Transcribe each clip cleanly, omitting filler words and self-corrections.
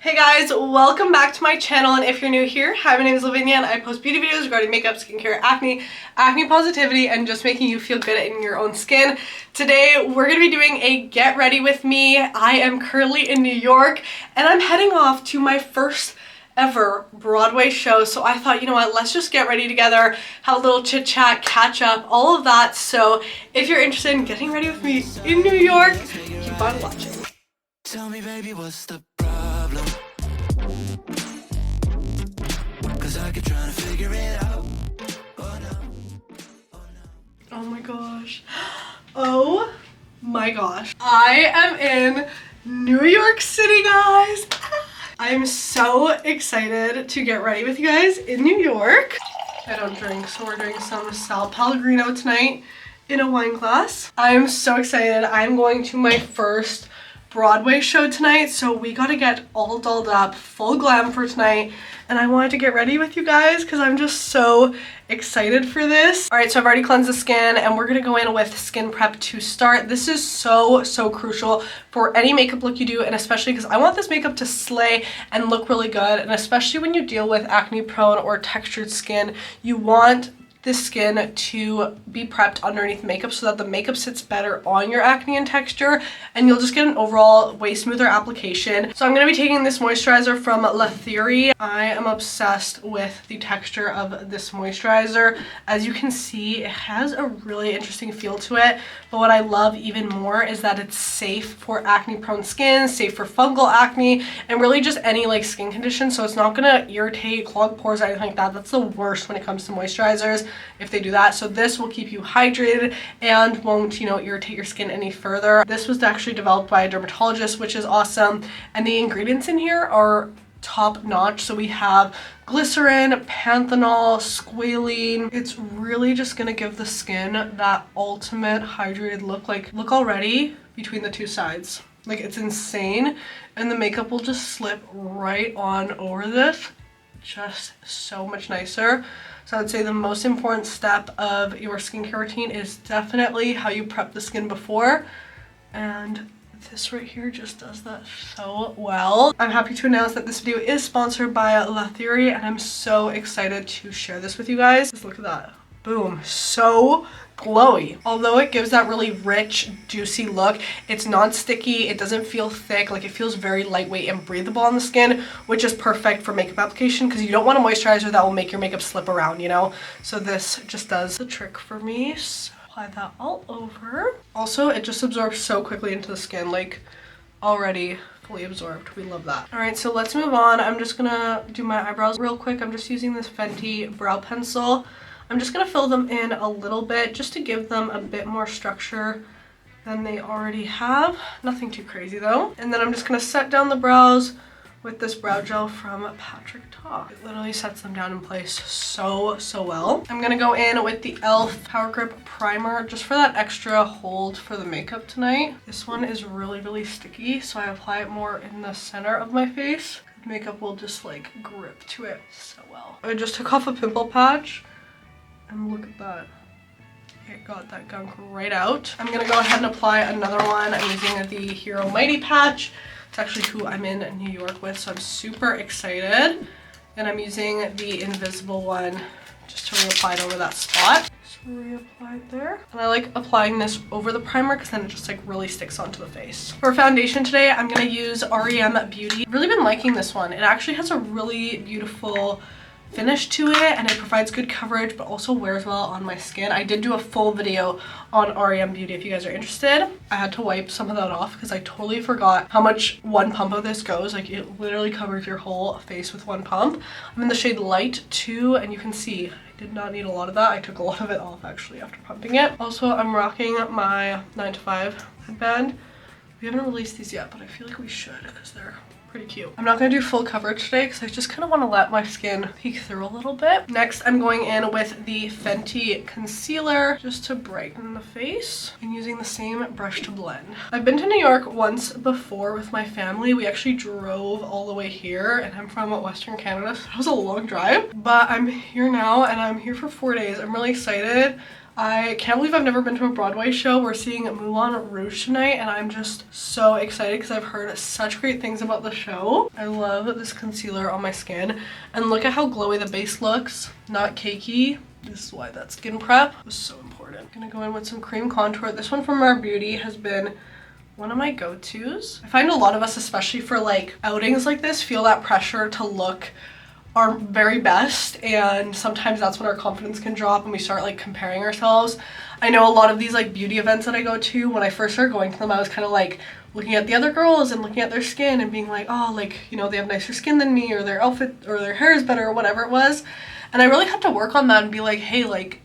Hey guys, welcome back to my channel, and if you're new here, hi, my name is Lavinia and I post beauty videos regarding makeup, skincare, acne positivity, and just making you feel good in your own skin. Today we're going to be doing a get ready with me. I am currently in New York and I'm heading off to my first ever Broadway show, so I thought, you know what, let's just get ready together, have a little chit chat, catch up, all of that. So if you're interested in getting ready with me in New York, keep on watching. Tell me, baby, what's the problem? Cause I keep trying to figure it out. Oh no. Oh my gosh. Oh my gosh. I am in New York City, guys. I am so excited to get ready with you guys in New York. I don't drink, so we're doing some Sal Pellegrino tonight in a wine glass. I'm so excited. I'm going to my first Broadway show tonight, so we gotta get all dolled up, full glam for tonight, and I wanted to get ready with you guys because I'm just so excited for this. All right, so I've already cleansed the skin and we're gonna go in with skin prep to start. This is so crucial for any makeup look you do, and especially because I want this makeup to slay and look really good, and especially when you deal with acne prone or textured skin, you want this skin to be prepped underneath makeup so that the makeup sits better on your acne and texture, and you'll just get an overall way smoother application. So I'm going to be taking this moisturizer from Théorie. I am obsessed with the texture of this moisturizer. As you can see, it has a really interesting feel to it, but what I love even more is that it's safe for acne prone skin, safe for fungal acne, and really just any like skin condition. So it's not going to irritate, clog pores, or anything like that. That's the worst when it comes to moisturizers, if they do that. So this will keep you hydrated and won't, you know, irritate your skin any further. This was actually developed by a dermatologist, which is awesome, and the ingredients in here are top notch. So we have glycerin, panthenol, squalene. It's really just gonna give the skin that ultimate hydrated look. Like, look already between the two sides, like it's insane, and the makeup will just slip right on over this, just so much nicer. So I would say the most important step of your skincare routine is definitely how you prep the skin before, and this right here just does that so well. I'm happy to announce that this video is sponsored by Théorie, and I'm so excited to share this with you guys. Just look at that. Boom. So glowy. Although it gives that really rich, juicy look, it's not sticky, it doesn't feel thick, like it feels very lightweight and breathable on the skin, which is perfect for makeup application because you don't want a moisturizer that will make your makeup slip around, you know? So this just does the trick for me. So apply that all over. Also, it just absorbs so quickly into the skin, like already fully absorbed. We love that. All right, so let's move on. I'm just gonna do my eyebrows real quick. I'm just using this Fenty brow pencil. I'm just gonna fill them in a little bit just to give them a bit more structure than they already have. Nothing too crazy though. And then I'm just gonna set down the brows with this brow gel from Patrick Ta. It literally sets them down in place so well. I'm gonna go in with the e.l.f. Power Grip Primer just for that extra hold for the makeup tonight. This one is really sticky, so I apply it more in the center of my face. Makeup will just like grip to it so well. I just took off a pimple patch, and look at that. It got that gunk right out. I'm gonna go ahead and apply another one. I'm using the Hero Mighty patch. It's actually who I'm in New York with, so I'm super excited. And I'm using the invisible one just to reapply it over that spot. Just reapply it there. And I like applying this over the primer because then it just like really sticks onto the face. For foundation today, I'm gonna use REM Beauty. I've really been liking this one. It actually has a really beautiful finish to it, and it provides good coverage but also wears well on my skin. I did do a full video on REM Beauty if you guys are interested. I had to wipe some of that off because I totally forgot how much one pump of this goes. Like, it literally covers your whole face with one pump. I'm in the shade Light 2, and you can see I did not need a lot of that. I took a lot of it off actually after pumping it. Also, I'm rocking my 9 to 5 headband. We haven't released these yet, but I feel like we should because they're pretty cute. I'm not gonna do full coverage today because I just kind of want to let my skin peek through a little bit. Next, I'm going in with the Fenty concealer just to brighten the face, and using the same brush to blend. I've been to New York once before with my family. We actually drove all the way here, and I'm from Western Canada, so that was a long drive. But I'm here now, and I'm here for 4 days. I'm really excited. I can't believe I've never been to a Broadway show. We're seeing Moulin Rouge tonight and I'm just so excited because I've heard such great things about the show. I love this concealer on my skin and look at how glowy the base looks, not cakey. This is why that skin prep was so important. I'm gonna go in with some cream contour. This one from Our Beauty has been one of my go-tos. I find a lot of us, especially for like outings like this, feel that pressure to look our very best, and sometimes that's when our confidence can drop and we start like comparing ourselves. I know a lot of these like beauty events that I go to, when I first started going to them, I was kind of like looking at the other girls and looking at their skin and being like, oh, like, you know, they have nicer skin than me, or their outfit or their hair is better, or whatever it was. And I really had to work on that and be like, hey, like,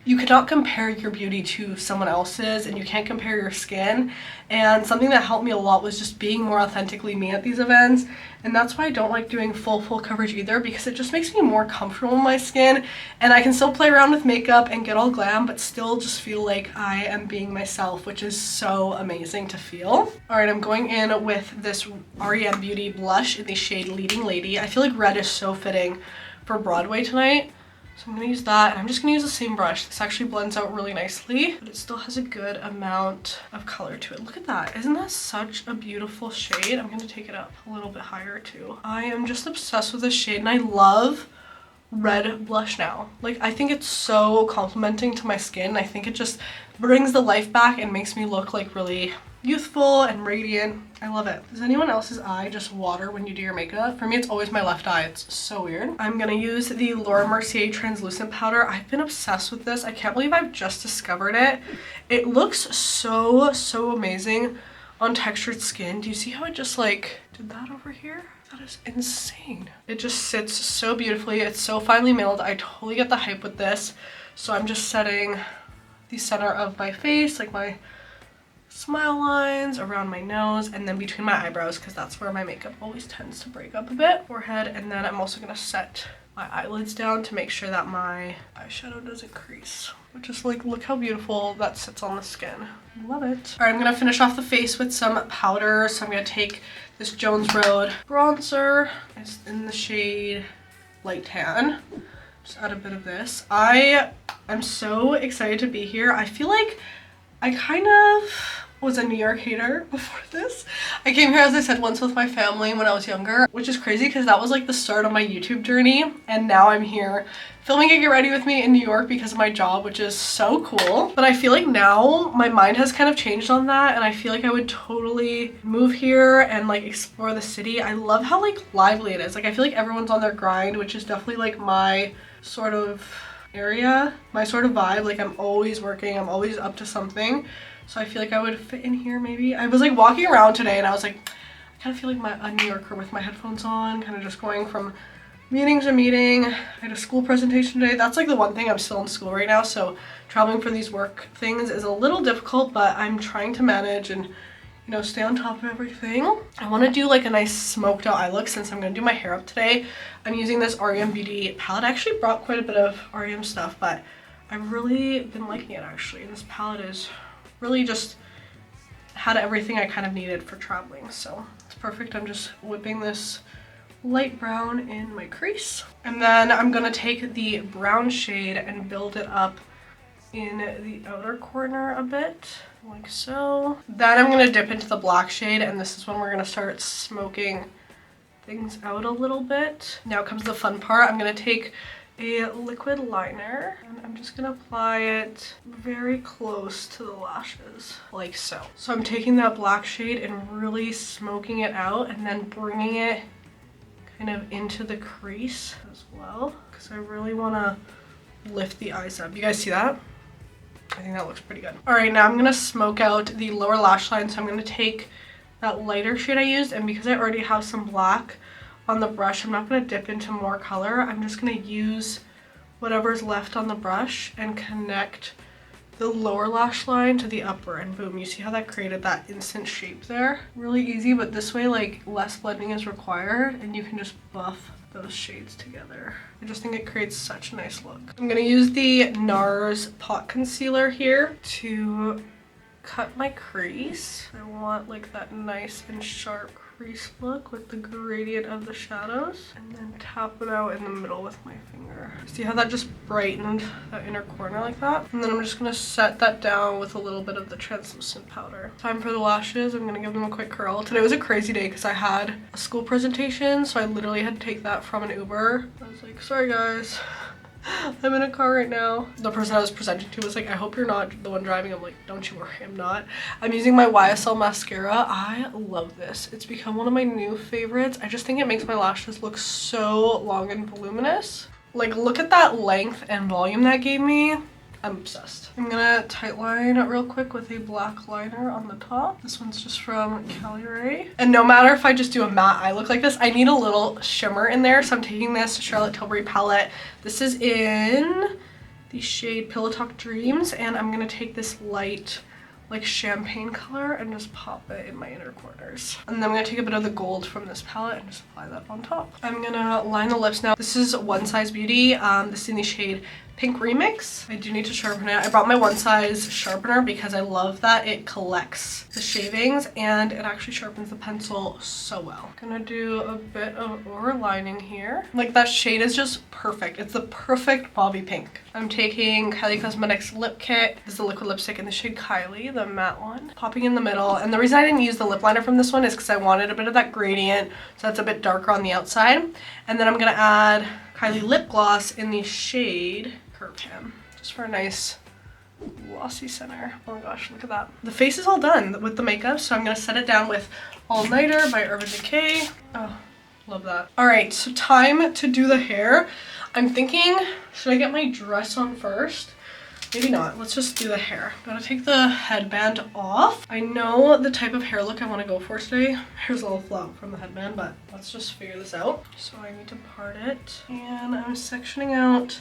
you cannot compare your beauty to someone else's, and you can't compare your skin. And something that helped me a lot was just being more authentically me at these events. And that's why I don't like doing full coverage either, because it just makes me more comfortable in my skin, and I can still play around with makeup and get all glam, but still just feel like I am being myself, which is so amazing to feel. All right, I'm going in with this REM Beauty blush in the shade Leading Lady. I feel like red is so fitting for Broadway tonight. So I'm going to use that, and I'm just going to use the same brush. This actually blends out really nicely, but it still has a good amount of color to it. Look at that. Isn't that such a beautiful shade? I'm going to take it up a little bit higher too. I am just obsessed with this shade, and I love red blush now. Like, I think it's so complimenting to my skin. I think it just brings the life back and makes me look like really youthful and radiant. I love it. Does anyone else's eye just water when you do your makeup? For me, it's always my left eye. It's so weird. I'm gonna use the Laura Mercier translucent powder. I've been obsessed with this. I can't believe I've just discovered it. It looks so amazing on textured skin. Do you see how it just like did that over here? That is insane. It just sits so beautifully. It's so finely milled. I totally get the hype with this. So I'm just setting the center of my face, like my smile lines, around my nose, and then between my eyebrows, because that's where my makeup always tends to break up a bit. Forehead, and then I'm also gonna set my eyelids down to make sure that my eyeshadow doesn't crease. Just like, look how beautiful that sits on the skin. Love it. All right, I'm gonna finish off the face with some powder. So I'm gonna take this Jones Road bronzer. It's in the shade Light Tan. Just add a bit of this. I am so excited to be here. I feel like I kind of was a New York hater before this. I came here, as I said, once with my family when I was younger, which is crazy because that was like the start of my YouTube journey. And now I'm here filming a Get Ready With Me in New York because of my job, which is so cool. But I feel like now my mind has kind of changed on that, and I feel like I would totally move here and like explore the city. I love how like lively it is. Like, I feel like everyone's on their grind, which is definitely like my sort of area, my sort of vibe. Like, I'm always working, I'm always up to something. So I feel like I would fit in here maybe. I was like walking around today and I was like, I kind of feel like a New Yorker with my headphones on, kind of just going from meeting to meeting. I had a school presentation today. That's like the one thing, I'm still in school right now, so traveling for these work things is a little difficult, but I'm trying to manage and, you know, stay on top of everything. I want to do like a nice smoked out eye look since I'm going to do my hair up today. I'm using this REM Beauty palette. I actually brought quite a bit of REM stuff, but I've really been liking it actually. And this palette is really just had everything I kind of needed for traveling, so it's perfect. I'm just whipping this light brown in my crease, and then I'm gonna take the brown shade and build it up in the outer corner a bit, like so. Then I'm gonna dip into the black shade, and this is when we're gonna start smoking things out a little bit. Now comes the fun part. I'm gonna take a liquid liner and I'm just gonna apply it very close to the lashes, like so. So I'm taking that black shade and really smoking it out, and then bringing it kind of into the crease as well, because I really want to lift the eyes up. You guys see that? I think that looks pretty good. All right, now I'm gonna smoke out the lower lash line. So I'm gonna take that lighter shade I used, and because I already have some black on the brush, I'm not going to dip into more color. I'm just going to use whatever's left on the brush and connect the lower lash line to the upper, and boom, you see how that created that instant shape there? Really easy, but this way like less blending is required and you can just buff those shades together. I just think it creates such a nice look. I'm going to use the NARS Pot Concealer here to cut my crease. I want like that nice and sharp crease look with the gradient of the shadows, and then tap it out in the middle with my finger. See how that just brightened that inner corner like that? And then I'm just gonna set that down with a little bit of the translucent powder. Time for the lashes. I'm gonna give them a quick curl. Today was a crazy day because I had a school presentation, so I literally had to take that from an Uber. I was like, sorry guys, I'm in a car right now. The person I was presenting to was like, I hope you're not the one driving. I'm like, don't you worry, I'm not. I'm using my YSL mascara. I love this. It's become one of my new favorites. I just think it makes my lashes look so long and voluminous. Like, look at that length and volume that gave me. I'm obsessed. I'm gonna tightline real quick with a black liner on the top. This one's just from Caliray. And no matter if I just do a matte eye look like this, I need a little shimmer in there. So I'm taking this Charlotte Tilbury palette. This is in the shade Pillow Talk Dreams. And I'm gonna take this light, like champagne color, and just pop it in my inner corners. And then I'm gonna take a bit of the gold from this palette and just apply that on top. I'm gonna line the lips now. This is One Size Beauty. This is in the shade Pink Remix. I do need to sharpen it. I brought my One Size sharpener because I love that it collects the shavings and it actually sharpens the pencil so well. Gonna do a bit of overlining here. Like, that shade is just perfect. It's the perfect bobby pink. I'm taking Kylie Cosmetics Lip Kit. This is the liquid lipstick in the shade Kylie, the matte one. Popping in the middle. And the reason I didn't use the lip liner from this one is because I wanted a bit of that gradient, so that's a bit darker on the outside. And then I'm gonna add Kylie lip gloss in the shade Curve Jam, just for a nice glossy center. Oh my gosh, look at that. The face is all done with the makeup, so I'm gonna set it down with All Nighter by Urban Decay. Oh, love that. All right, so time to do the hair. I'm thinking, should I get my dress on first? Maybe not. Let's just do the hair. I'm gonna take the headband off. I know the type of hair look I want to go for today. Hair's a little flop from the headband, but let's just figure this out. So I need to part it, and I'm sectioning out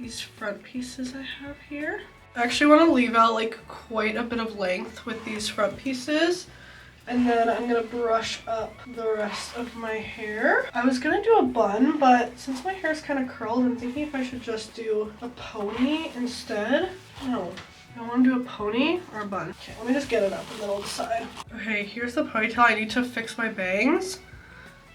these front pieces I have here. I actually want to leave out like quite a bit of length with these front pieces, and then I'm gonna brush up the rest of my hair. I was gonna do a bun, but since my hair is kind of curled, I'm thinking if I should just do a pony instead. No, I want to do a pony or a bun. Okay, let me just get it up and then I'll decide. Okay, here's the ponytail. I need to fix my bangs,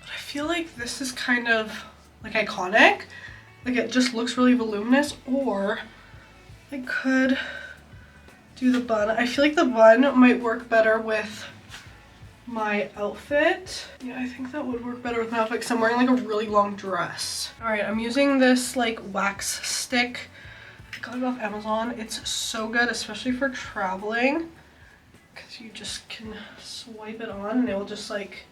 but I feel like this is kind of like iconic. Like, it just looks really voluminous, or I could do the bun. I feel like the bun might work better with my outfit. Yeah, I think that would work better with my outfit because I'm wearing like a really long dress. All right, I'm using this like wax stick. I got it off Amazon. It's so good, especially for traveling, because you just can swipe it on and it will just like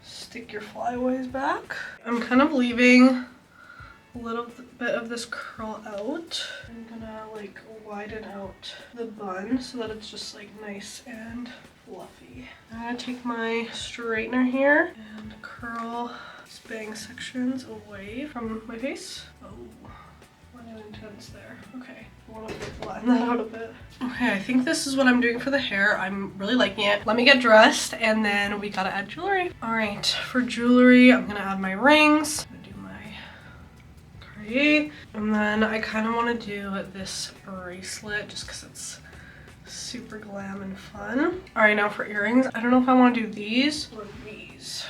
stick your flyaways back. I'm kind of leaving a little bit of this curl out. I'm gonna like widen out the bun so that it's just like nice and fluffy. I'm gonna take my straightener here and curl these bang sections away from my face. Oh, went in intense there. Okay, I want to flatten that out a bit. Okay, I think this is what I'm doing for the hair. I'm really liking it. Let me get dressed and then we gotta add jewelry. All right, for jewelry, I'm gonna add my rings. And then I kind of want to do this bracelet just because it's super glam and fun. All right, now for earrings, I don't know if I want to do these or these.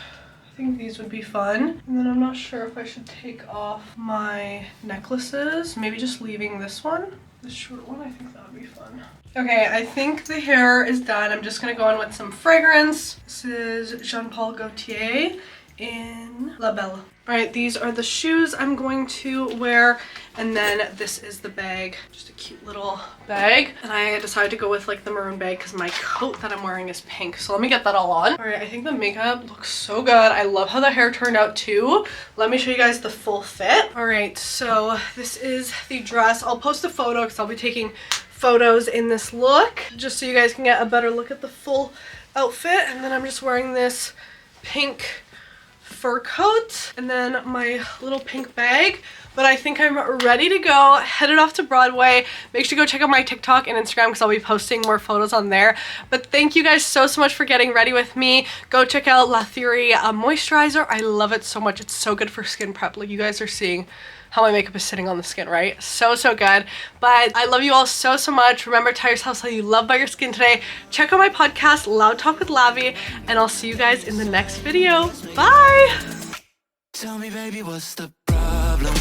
I think these would be fun. And then I'm not sure if I should take off my necklaces. Maybe just leaving this one, this short one. I think that would be fun. Okay, I think the hair is done. I'm just gonna go in with some fragrance. This is Jean Paul Gaultier in La Belle. All right, these are the shoes I'm going to wear, and then this is the bag, just a cute little bag. And I decided to go with like the maroon bag because my coat that I'm wearing is pink, so let me get that all on. All right, I think the makeup looks so good. I love how the hair turned out too. Let me show you guys the full fit. All right, so this is the dress. I'll post a photo because I'll be taking photos in this look, just so you guys can get a better look at the full outfit. And then I'm just wearing this pink fur coat and then my little pink bag. But I think I'm ready to go, headed off to Broadway. Make sure to go check out my TikTok and Instagram because I'll be posting more photos on there. But thank you guys so much for getting ready with me. Go check out La Théorie moisturizer. I love it so much. It's so good for skin prep. Like, you guys are seeing how my makeup is sitting on the skin, right? So good. But I love you all so much. Remember, tell yourself something you love about your skin today. Check out my podcast, Loud Talk with Lavi, and I'll see you guys in the next video. Bye! Tell me, baby, what's the problem?